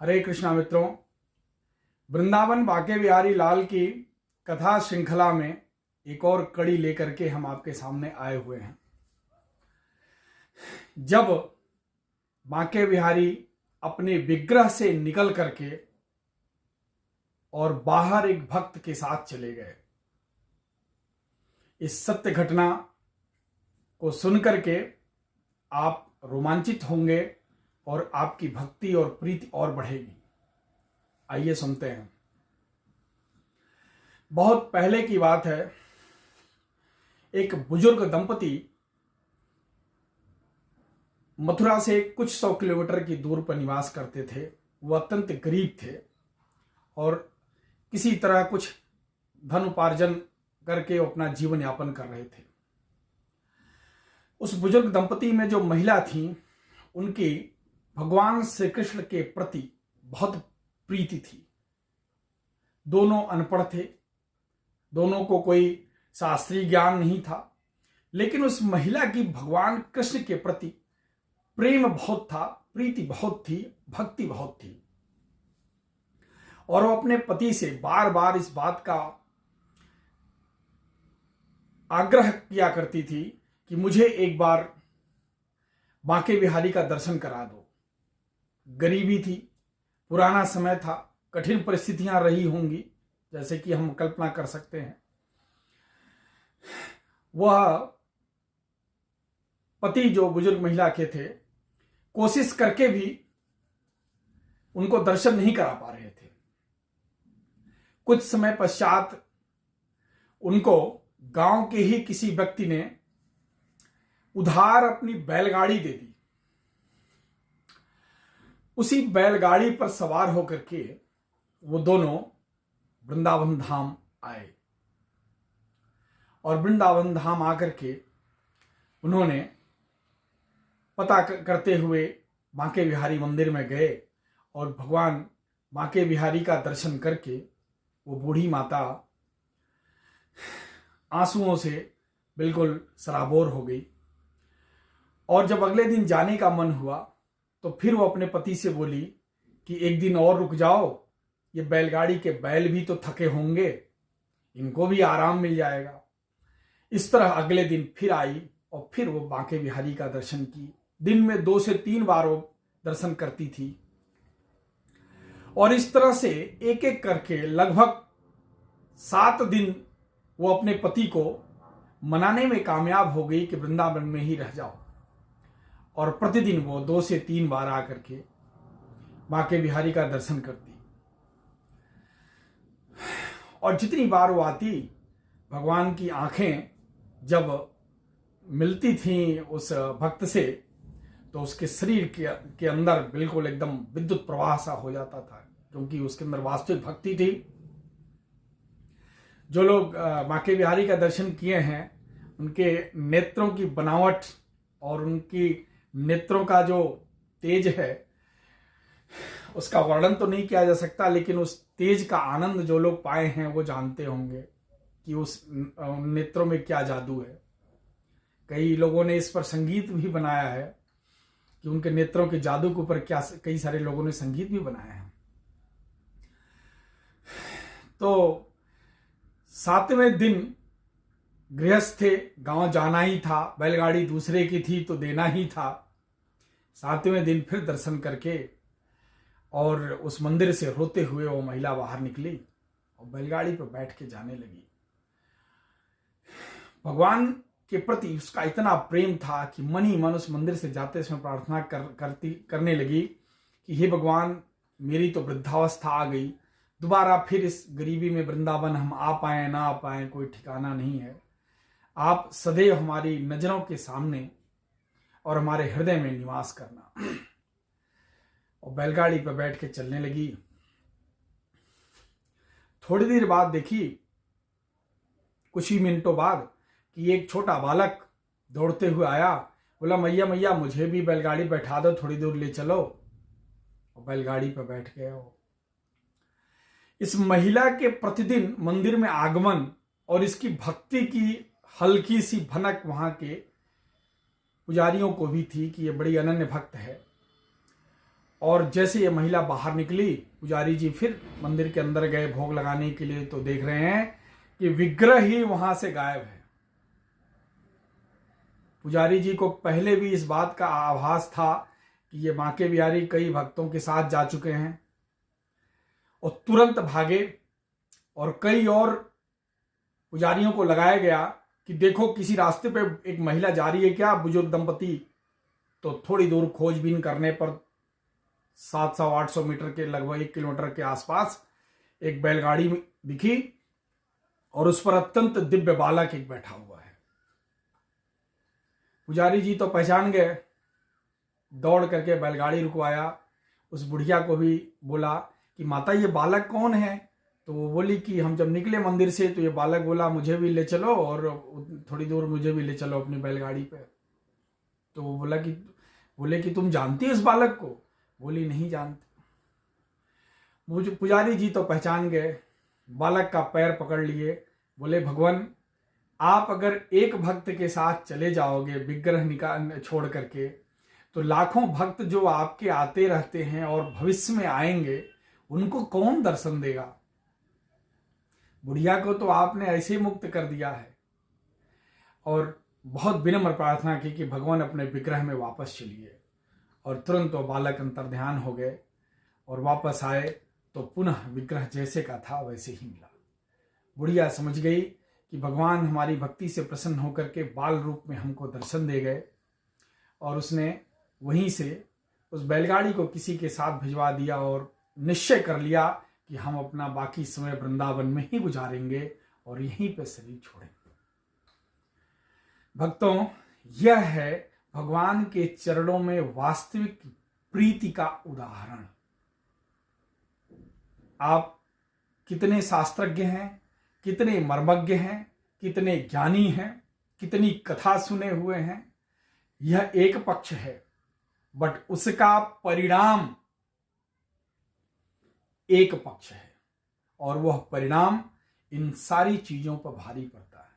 हरे कृष्णा मित्रों, वृंदावन बांके बिहारी लाल की कथा श्रृंखला में एक और कड़ी लेकर के हम आपके सामने आए हुए हैं। जब बांके बिहारी अपने विग्रह से निकल करके और बाहर एक भक्त के साथ चले गए, इस सत्य घटना को सुन करके आप रोमांचित होंगे और आपकी भक्ति और प्रीति और बढ़ेगी। आइए सुनते हैं। बहुत पहले की बात है। एक बुजुर्ग दंपति मथुरा से कुछ 100 किलोमीटर की दूर पर निवास करते थे। वो अत्यंत गरीब थे और किसी तरह कुछ धन उपार्जन करके अपना जीवन यापन कर रहे थे। उस बुजुर्ग दंपति में जो महिला थी, उनकी भगवान श्री कृष्ण के प्रति बहुत प्रीति थी। दोनों अनपढ़ थे, दोनों को कोई शास्त्रीय ज्ञान नहीं था, लेकिन उस महिला की भगवान कृष्ण के प्रति प्रेम बहुत था, प्रीति बहुत थी, भक्ति बहुत थी। और वो अपने पति से बार बार इस बात का आग्रह किया करती थी कि मुझे एक बार बांके बिहारी का दर्शन करा दो। गरीबी थी, पुराना समय था, कठिन परिस्थितियां रही होंगी, जैसे कि हम कल्पना कर सकते हैं। वह पति जो बुजुर्ग महिला के थे, कोशिश करके भी उनको दर्शन नहीं करा पा रहे थे। कुछ समय पश्चात उनको गांव के ही किसी व्यक्ति ने उधार अपनी बैलगाड़ी दे दी। उसी बैलगाड़ी पर सवार होकर के वो दोनों वृंदावन धाम आए और वृंदावन धाम आकर के उन्होंने पता करते हुए बांके बिहारी मंदिर में गए और भगवान बांके बिहारी का दर्शन करके वो बूढ़ी माता आंसुओं से बिल्कुल सराबोर हो गई। और जब अगले दिन जाने का मन हुआ तो फिर वो अपने पति से बोली कि एक दिन और रुक जाओ, ये बैलगाड़ी के बैल भी तो थके होंगे, इनको भी आराम मिल जाएगा। इस तरह अगले दिन फिर आई और फिर वो बांके बिहारी का दर्शन की। दिन में 2 से 3 बार वो दर्शन करती थी और इस तरह से एक एक करके लगभग 7 दिन वो अपने पति को मनाने में कामयाब हो गई कि वृंदावन में ही रह जाओ। और प्रतिदिन वो 2 से 3 बार आकर के बांके बिहारी का दर्शन करती और जितनी बार वो आती, भगवान की आंखें जब मिलती थीं उस भक्त से, तो उसके शरीर के अंदर बिल्कुल एकदम विद्युत प्रवाह सा हो जाता था, क्योंकि उसके अंदर वास्तविक भक्ति थी। जो लोग बांके बिहारी का दर्शन किए हैं, उनके नेत्रों की बनावट और उनकी नेत्रों का जो तेज है, उसका वर्णन तो नहीं किया जा सकता, लेकिन उस तेज का आनंद जो लोग पाए हैं वो जानते होंगे कि उस नेत्रों में क्या जादू है। कई लोगों ने इस पर संगीत भी बनाया है कि उनके नेत्रों के जादू के ऊपर क्या कई सारे लोगों ने संगीत भी बनाया है। तो 7वें दिन गृहस्थ थे, गांव जाना ही था, बैलगाड़ी दूसरे की थी तो देना ही था। 7वें दिन फिर दर्शन करके और उस मंदिर से रोते हुए वो महिला बाहर निकली और बैलगाड़ी पर बैठ के जाने लगी। भगवान के प्रति उसका इतना प्रेम था कि मन ही मन उस मंदिर से जाते समय प्रार्थना करने लगी कि हे भगवान, मेरी तो वृद्धावस्था आ गई, दोबारा फिर इस गरीबी में वृंदावन हम आ पाए ना आ पाए, कोई ठिकाना नहीं है। आप सदैव हमारी नजरों के सामने और हमारे हृदय में निवास करना। और बैलगाड़ी पर बैठ के चलने लगी। थोड़ी देर बाद देखी, कुछ ही मिनटों बाद, कि एक छोटा बालक दौड़ते हुए आया। बोला, मैया मैया मुझे भी बैलगाड़ी बैठा दो, थोड़ी दूर ले चलो। और बैलगाड़ी पर बैठ गए। इस महिला के प्रतिदिन मंदिर में आगमन और इसकी भक्ति की हल्की सी भनक वहां के पुजारियों को भी थी कि ये बड़ी अनन्य भक्त है। और जैसे ये महिला बाहर निकली, पुजारी जी फिर मंदिर के अंदर गए भोग लगाने के लिए, तो देख रहे हैं कि विग्रह ही वहां से गायब है। पुजारी जी को पहले भी इस बात का आभास था कि ये बांके बिहारी कई भक्तों के साथ जा चुके हैं, और तुरंत भागे और कई और पुजारियों को लगाया गया कि देखो किसी रास्ते पे एक महिला जा रही है क्या, बुजुर्ग दंपति। तो थोड़ी दूर खोजबीन करने पर 700-800 मीटर के लगभग 1 किलोमीटर के आसपास एक बैलगाड़ी दिखी और उस पर अत्यंत दिव्य बालक एक बैठा हुआ है। पुजारी जी तो पहचान गए, दौड़ करके बैलगाड़ी रुकवाया, उस बुढ़िया को भी बोला कि माता ये बालक कौन है। तो वो बोली कि हम जब निकले मंदिर से तो ये बालक बोला मुझे भी ले चलो और थोड़ी दूर मुझे भी ले चलो अपनी बैलगाड़ी पे। तो वो बोले कि तुम जानती हो इस बालक को। बोली नहीं जानती। मुझे पुजारी जी तो पहचान गए, बालक का पैर पकड़ लिए, बोले भगवान आप अगर एक भक्त के साथ चले जाओगे विग्रह निकाल छोड़ करके, तो लाखों भक्त जो आपके आते रहते हैं और भविष्य में आएंगे उनको कौन दर्शन देगा। बुढ़िया को तो आपने ऐसे मुक्त कर दिया है। और बहुत विनम्र प्रार्थना की कि भगवान अपने विग्रह में वापस चलिए। और तुरंत वो बालक अंतर्ध्यान हो गए और वापस आए तो पुनः विग्रह जैसे का था वैसे ही मिला। बुढ़िया समझ गई कि भगवान हमारी भक्ति से प्रसन्न होकर के बाल रूप में हमको दर्शन दे गए, और उसने वहीं से उस बैलगाड़ी को किसी के साथ भिजवा दिया और निश्चय कर लिया कि हम अपना बाकी समय वृंदावन में ही गुजारेंगे और यहीं पे शरीर छोड़ेंगे। भक्तों, यह है भगवान के चरणों में वास्तविक प्रीति का उदाहरण। आप कितने शास्त्रज्ञ हैं, कितने मर्मज्ञ हैं, कितने ज्ञानी हैं, कितनी कथा सुने हुए हैं, यह एक पक्ष है, बट उसका परिणाम एक पक्ष है, और वह परिणाम इन सारी चीजों पर भारी पड़ता है।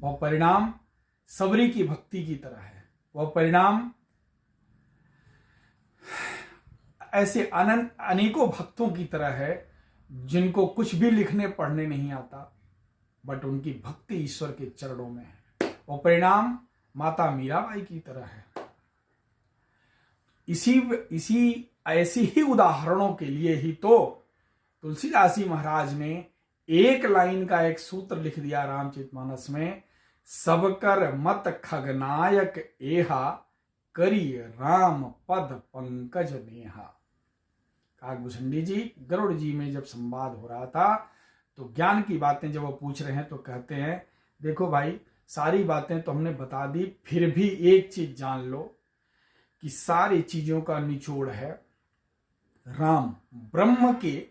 वह परिणाम सबरी की भक्ति की तरह है। वह परिणाम ऐसे अनेकों भक्तों की तरह है जिनको कुछ भी लिखने पढ़ने नहीं आता, बट उनकी भक्ति ईश्वर के चरणों में है। वह परिणाम माता मीराबाई की तरह है। इसी ऐसी ही उदाहरणों के लिए ही तो तुलसीदास जी महाराज ने एक लाइन का एक सूत्र लिख दिया रामचरितमानस में, सबकर मत खगनायक एहा, करी राम पद पंकज नेहा। काकभूषणी जी गरुड़ जी में जब संवाद हो रहा था तो ज्ञान की बातें जब वो पूछ रहे हैं तो कहते हैं देखो भाई सारी बातें तो हमने बता दी, फिर भी एक चीज जान लो कि सारी चीजों का निचोड़ है राम। ब्रह्म के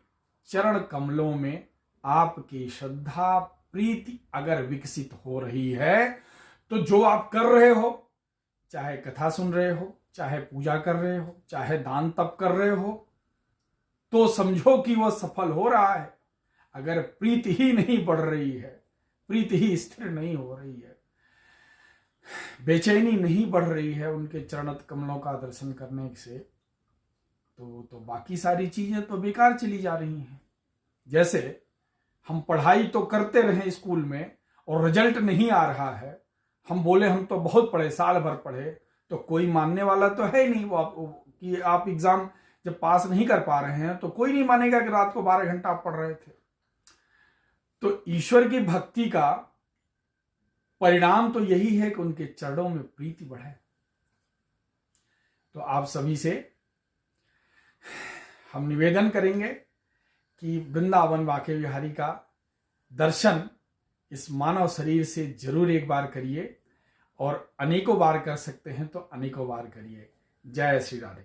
चरण कमलों में आपकी श्रद्धा प्रीति अगर विकसित हो रही है तो जो आप कर रहे हो, चाहे कथा सुन रहे हो, चाहे पूजा कर रहे हो, चाहे दान तप कर रहे हो, तो समझो कि वह सफल हो रहा है। अगर प्रीति ही नहीं बढ़ रही है, प्रीति ही स्थिर नहीं हो रही है, बेचैनी नहीं बढ़ रही है उनके चरण कमलों का दर्शन करने से, तो बाकी सारी चीजें तो बेकार चली जा रही हैं। जैसे हम पढ़ाई तो करते रहे स्कूल में और रिजल्ट नहीं आ रहा है, हम बोले हम तो बहुत पढ़े, साल भर पढ़े, तो कोई मानने वाला तो है नहीं कि आप एग्जाम जब पास नहीं कर पा रहे हैं तो कोई नहीं मानेगा कि रात को 12 घंटा आप पढ़ रहे थे। तो ईश्वर की भक्ति का परिणाम तो यही है कि उनके चरणों में प्रीति बढ़े। तो आप सभी से हम निवेदन करेंगे कि वृंदावन बांके बिहारी का दर्शन इस मानव शरीर से जरूर एक बार करिए, और अनेकों बार कर सकते हैं तो अनेकों बार करिए। जय श्री राधे।